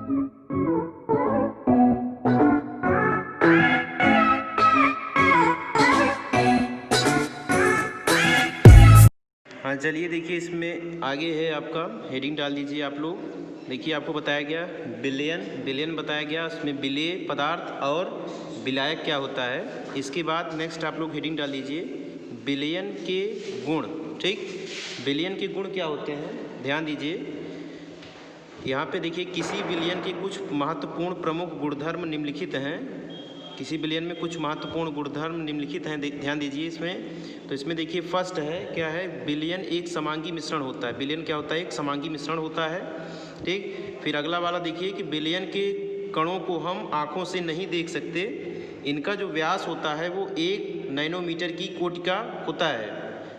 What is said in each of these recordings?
हाँ चलिए देखिए, इसमें आगे है आपका हेडिंग डाल दीजिए आप लोग। देखिए आपको बताया गया विलयन बताया गया, उसमें विलेय पदार्थ और विलायक क्या होता है। इसके बाद नेक्स्ट आप लोग हेडिंग डाल दीजिए विलयन के गुण। ठीक, विलयन के गुण क्या होते हैं, ध्यान दीजिए। यहाँ पे देखिए किसी विलयन के कुछ महत्वपूर्ण प्रमुख गुणधर्म निम्नलिखित हैं। किसी विलयन में कुछ महत्वपूर्ण गुणधर्म निम्नलिखित हैं, ध्यान दीजिए इसमें। तो इसमें देखिए फर्स्ट है, क्या है, विलयन एक समांगी मिश्रण होता है। विलयन क्या होता है, एक समांगी मिश्रण होता है। ठीक, फिर अगला वाला देखिए कि विलयन के कणों को हम आँखों से नहीं देख सकते। इनका जो व्यास होता है वो 1 नैनोमीटर की कोटि का होता है।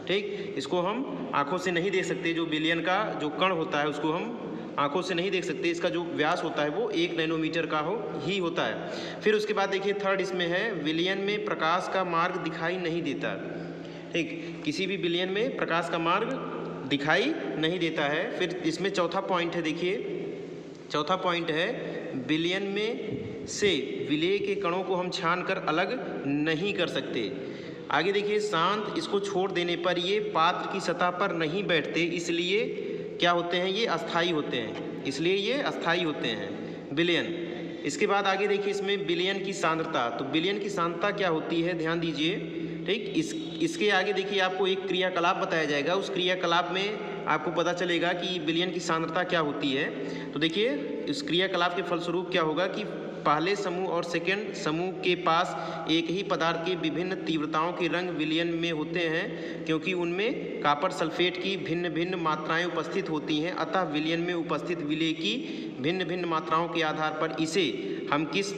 ठीक, इसको हम आँखों से नहीं देख सकते। जो विलयन का जो कण होता है उसको हम आंखों से नहीं देख सकते। इसका जो व्यास होता है वो 1 नैनोमीटर का ही होता है। फिर उसके बाद देखिए थर्ड इसमें है, विलयन में प्रकाश का मार्ग दिखाई नहीं देता। ठीक, किसी भी विलयन में प्रकाश का मार्ग दिखाई नहीं देता है। फिर इसमें चौथा पॉइंट है, देखिए चौथा पॉइंट है, विलयन में से विलेय के कणों को हम छान कर अलग नहीं कर सकते। आगे देखिए शांत, इसको छोड़ देने पर ये पात्र की सतह पर नहीं बैठते, इसलिए क्या होते हैं, ये अस्थाई होते हैं, इसलिए ये अस्थाई होते हैं विलयन। इसके बाद आगे देखिए इसमें विलयन की सांद्रता। तो विलयन की सांद्रता क्या होती है, ध्यान दीजिए। ठीक, इसके आगे देखिए आपको एक क्रियाकलाप बताया जाएगा। उस क्रियाकलाप में आपको पता चलेगा कि विलयन की सांद्रता क्या होती है। तो देखिए इस क्रियाकलाप के फलस्वरूप क्या होगा कि पहले समूह और सेकेंड समूह के पास एक ही पदार्थ के विभिन्न तीव्रताओं के रंग विलयन में होते हैं, क्योंकि उनमें कॉपर सल्फेट की भिन्न भिन्न मात्राएं उपस्थित होती हैं। अतः विलयन में उपस्थित विलेय की भिन्न भिन्न मात्राओं के आधार पर इसे हम किस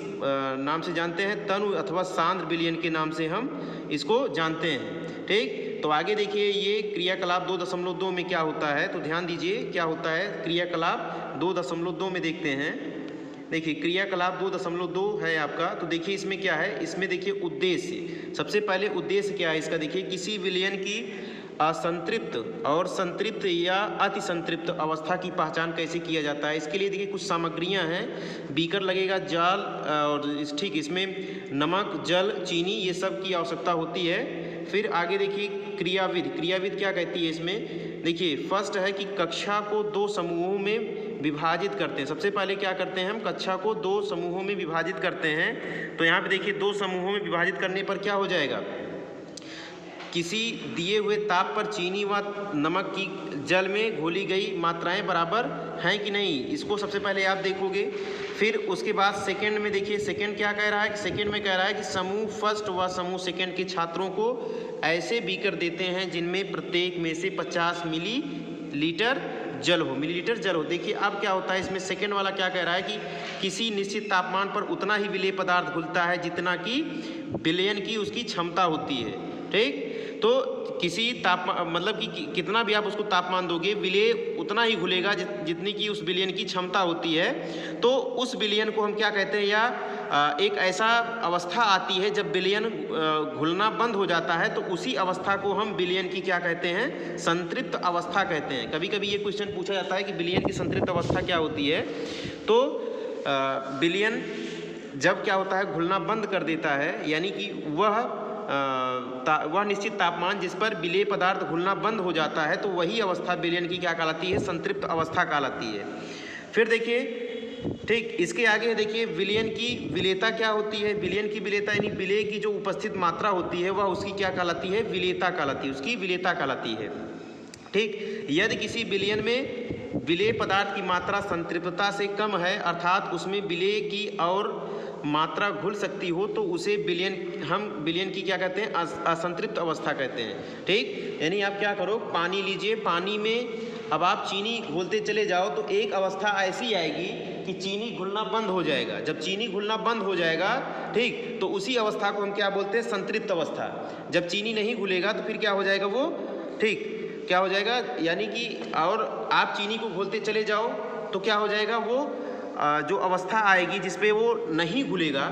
नाम से जानते हैं, तनु अथवा सांद्र विलयन के नाम से हम इसको जानते हैं। ठीक, तो आगे देखिए ये क्रियाकलाप 2.2 में क्या होता है, तो ध्यान दीजिए क्या होता है क्रियाकलाप 2.2 में देखते हैं। देखिए क्रियाकलाप 2.2 है आपका। तो देखिए इसमें क्या है, इसमें देखिए उद्देश्य, सबसे पहले उद्देश्य क्या है इसका, देखिए किसी विलयन की असंतृप्त और संतृप्त या अति संतृप्त अवस्था की पहचान कैसे किया जाता है। इसके लिए देखिए कुछ सामग्रियां हैं, बीकर लगेगा, जाल और ठीक इसमें नमक, जल, चीनी, ये सब की आवश्यकता होती है। फिर आगे देखिए क्रियाविधि। क्रियाविधि क्या कहती है इसमें, देखिए फर्स्ट है कि कक्षा को 2 समूहों में विभाजित करते हैं। सबसे पहले क्या करते हैं, हम कक्षा को 2 समूहों में विभाजित करते हैं। तो यहाँ पे देखिए 2 समूहों में विभाजित करने पर क्या हो जाएगा, किसी दिए हुए ताप पर चीनी व नमक की जल में घोली गई मात्राएं बराबर हैं कि नहीं, इसको सबसे पहले आप देखोगे। फिर उसके बाद सेकंड में देखिए, सेकंड क्या कह रहा है, सेकंड में कह रहा है कि समूह फर्स्ट व समूह सेकंड के छात्रों को ऐसे बीकर देते हैं जिनमें प्रत्येक में से 50 मिलीलीटर जल हो, मिलीलीटर जल हो। देखिए अब क्या होता है इसमें, सेकंड वाला क्या कह रहा है कि किसी निश्चित तापमान पर उतना ही विलेय पदार्थ घुलता है जितना कि विलयन की उसकी क्षमता होती है। ठीक, तो किसी तापमान मतलब कि कितना भी आप उसको तापमान दोगे, विलेय उतना ही घुलेगा जितनी की उस विलयन की क्षमता होती है। तो उस विलयन को हम क्या कहते हैं, या एक ऐसा अवस्था आती है जब विलयन घुलना बंद हो जाता है, तो उसी अवस्था को हम विलयन की क्या कहते हैं, संतृप्त अवस्था कहते हैं। कभी कभी ये क्वेश्चन पूछा जाता है कि विलयन की संतृप्त अवस्था क्या होती है। तो विलयन जब क्या होता है, घुलना बंद कर देता है, यानी कि वह निश्चित तापमान जिस पर विलेय पदार्थ घुलना बंद हो जाता है, तो वही अवस्था विलयन की क्या कहलाती है, संतृप्त अवस्था कहलाती है। फिर देखिए ठीक इसके आगे देखिए विलयन की विलेयता क्या होती है। विलयन की विलेयता यानी विलेय की जो उपस्थित मात्रा होती है वह उसकी क्या कहलाती है, विलेयता कहलाती है, उसकी विलेयता कहलाती है। ठीक, यदि किसी विलयन में विलेय पदार्थ की मात्रा संतृप्तता से कम है, अर्थात उसमें विलेय की और मात्रा घुल सकती हो, तो उसे हम विलयन की क्या कहते हैं, असंतृप्त अवस्था कहते हैं। ठीक, यानी आप क्या करो, पानी लीजिए, पानी में अब आप चीनी घोलते चले जाओ तो एक अवस्था ऐसी आएगी कि चीनी घुलना बंद हो जाएगा। जब चीनी घुलना बंद हो जाएगा, ठीक, तो उसी अवस्था को हम क्या बोलते हैं, संतृप्त अवस्था। जब चीनी नहीं घुलेगा तो फिर क्या हो जाएगा वो, ठीक क्या हो जाएगा, यानी कि और आप चीनी को घोलते चले जाओ तो क्या हो जाएगा, वो जो अवस्था आएगी जिसपे वो नहीं घुलेगा,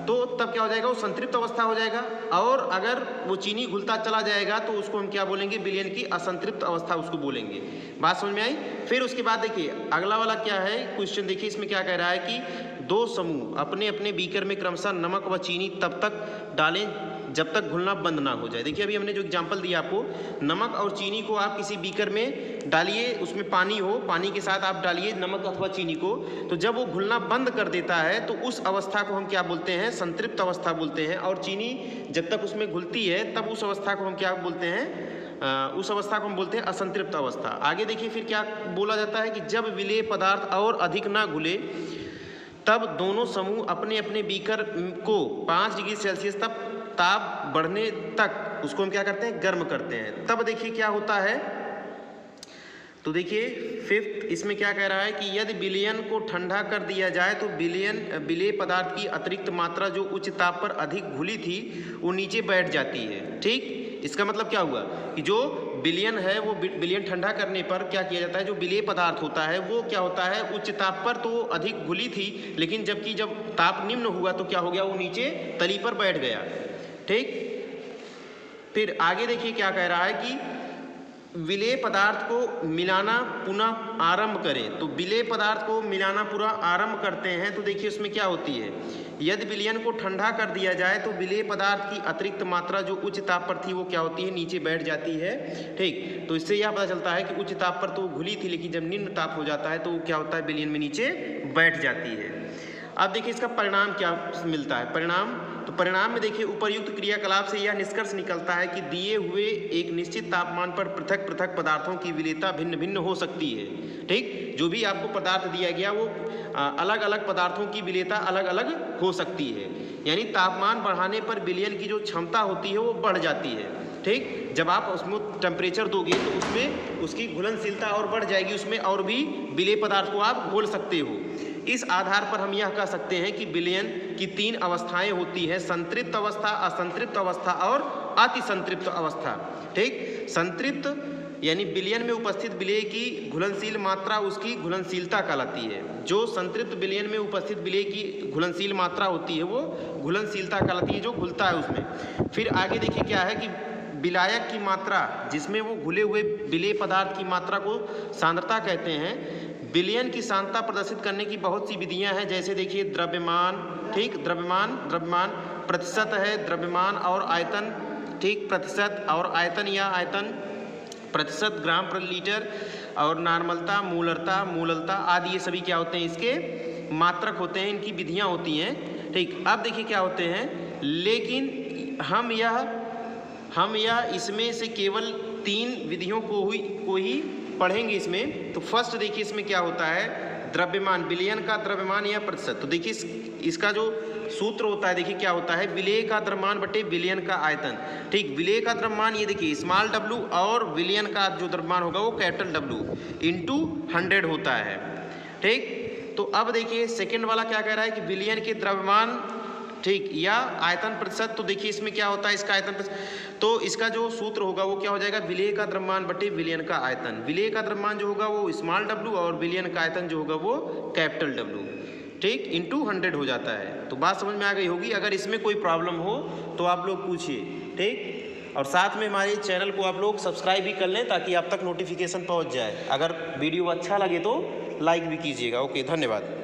तो तब क्या हो जाएगा, वो संतृप्त अवस्था हो जाएगा। और अगर वो चीनी घुलता चला जाएगा तो उसको हम क्या बोलेंगे, विलयन की असंतृप्त अवस्था उसको बोलेंगे। बात समझ में आई। फिर उसके बाद देखिए अगला वाला क्या है क्वेश्चन, देखिए इसमें क्या कह रहा है कि दो समूह अपने अपने बीकर में क्रमशः नमक व चीनी तब तक डालें जब तक घुलना बंद ना हो जाए। देखिए अभी हमने जो एग्जांपल दिया आपको, नमक और चीनी को आप किसी बीकर में डालिए, उसमें पानी हो, पानी के साथ आप डालिए नमक अथवा चीनी को, तो जब वो घुलना बंद कर देता है तो उस अवस्था को हम क्या बोलते हैं, संतृप्त अवस्था बोलते हैं। और चीनी जब तक उसमें घुलती है तब उस अवस्था को हम क्या बोलते हैं, उस अवस्था को हम बोलते हैं असंतृप्त अवस्था। आगे देखिए फिर क्या बोला जाता है कि जब विलेय पदार्थ और अधिक ना घुले तब दोनों समूह अपने अपने बीकर को 5 डिग्री सेल्सियस तक ताप बढ़ने तक उसको हम क्या करते हैं, गर्म करते हैं। तब देखिए क्या होता है, तो देखिए फिफ्थ इसमें क्या कह रहा है कि यदि विलयन को ठंडा कर दिया जाए तो विलेय पदार्थ की अतिरिक्त मात्रा जो उच्च ताप पर अधिक घुली थी वो नीचे बैठ जाती है। ठीक, इसका मतलब क्या हुआ कि जो विलयन है वो विलयन ठंडा करने पर क्या किया जाता है, जो विलेय पदार्थ होता है वो क्या होता है, उच्च ताप पर तो अधिक घुली थी, लेकिन जबकि जब ताप निम्न हुआ तो क्या हो गया, वो नीचे तली पर बैठ गया। ठीक, फिर आगे देखिए क्या कह रहा है कि विलेय पदार्थ को मिलाना पुनः आरंभ करें। तो विलेय पदार्थ को मिलाना पूरा आरंभ करते हैं तो देखिए उसमें क्या होती है, यदि विलयन को ठंडा कर दिया जाए तो विलेय पदार्थ की अतिरिक्त मात्रा जो उच्च ताप पर थी वो क्या होती है, नीचे बैठ जाती है। ठीक, तो इससे यह पता चलता है कि उच्च ताप पर तो घुली थी, लेकिन जब निम्न ताप हो जाता है तो वो क्या होता है, विलयन में नीचे बैठ जाती है। अब देखिए इसका परिणाम क्या मिलता है, परिणाम, तो परिणाम में देखिए उपर्युक्त क्रियाकलाप से यह निष्कर्ष निकलता है कि दिए हुए एक निश्चित तापमान पर पृथक पृथक पदार्थों की विलेयता भिन्न भिन्न हो सकती है। ठीक, जो भी आपको पदार्थ दिया गया वो अलग अलग पदार्थों की विलेयता अलग अलग हो सकती है, यानी तापमान बढ़ाने पर विलयन की जो क्षमता होती है वो बढ़ जाती है। ठीक, जब आप उसमें टेम्परेचर दोगे तो उसमें उसकी घुलनशीलता और बढ़ जाएगी, उसमें और भी विलेय पदार्थ को आप घोल सकते हो। इस आधार पर हम यह कह सकते हैं कि विलयन की 3 अवस्थाएं होती हैं, संतृप्त अवस्था, असंतृप्त अवस्था और अतिसंतृप्त अवस्था। ठीक, संतृप्त यानी विलयन में उपस्थित विलेय की घुलनशील मात्रा उसकी घुलनशीलता कहलाती है। जो संतृप्त विलयन में उपस्थित विलेय की घुलनशील मात्रा होती है वो घुलनशीलता कहलाती है, जो घुलता है उसमें। फिर आगे देखिए क्या है कि विलायक की मात्रा, जिसमें वो घुले हुए विलेय पदार्थ की मात्रा को सांद्रता कहते हैं। विलयन की सांद्रता प्रदर्शित करने की बहुत सी विधियां हैं, जैसे देखिए द्रव्यमान, ठीक, द्रव्यमान प्रतिशत है, द्रव्यमान और आयतन, ठीक, प्रतिशत और आयतन या आयतन प्रतिशत ग्राम प्रति लीटर, और नॉर्मलता, मूललता आदि ये सभी क्या होते हैं, इसके मात्रक होते हैं, इनकी विधियां होती हैं। ठीक, अब देखिए क्या होते हैं, लेकिन हम यह इसमें से केवल 3 विधियों को ही पढ़ेंगे इसमें। तो फर्स्ट देखिए इसमें क्या होता है, द्रव्यमान, विलयन का द्रव्यमान या प्रतिशत। तो देखिए इसका जो सूत्र होता है, देखिए क्या होता है, विलेय का द्रव्यमान बटे विलयन का आयतन। ठीक, विलेय का द्रव्यमान ये देखिए स्मॉल w और विलयन का जो द्रव्यमान होगा वो कैपिटल W इंटू 100 होता है। ठीक, तो अब देखिए सेकेंड वाला क्या कह रहा है कि विलयन के द्रव्यमान, ठीक, या आयतन प्रतिशत। तो देखिए इसमें क्या होता है, इसका आयतन प्रतिशत, तो इसका जो सूत्र होगा वो क्या हो जाएगा, विलेय का द्रव्यमान बटे विलयन का आयतन। विलेय का द्रव्यमान जो होगा वो स्मॉल w और विलयन का आयतन जो होगा वो कैपिटल W, ठीक, इंटू 100 हो जाता है। तो बात समझ में आ गई होगी। अगर इसमें कोई प्रॉब्लम हो तो आप लोग पूछिए। ठीक, और साथ में हमारे चैनल को आप लोग सब्सक्राइब भी कर लें ताकि आप तक नोटिफिकेशन पहुंच जाए। अगर वीडियो अच्छा लगे तो लाइक भी कीजिएगा। ओके, धन्यवाद।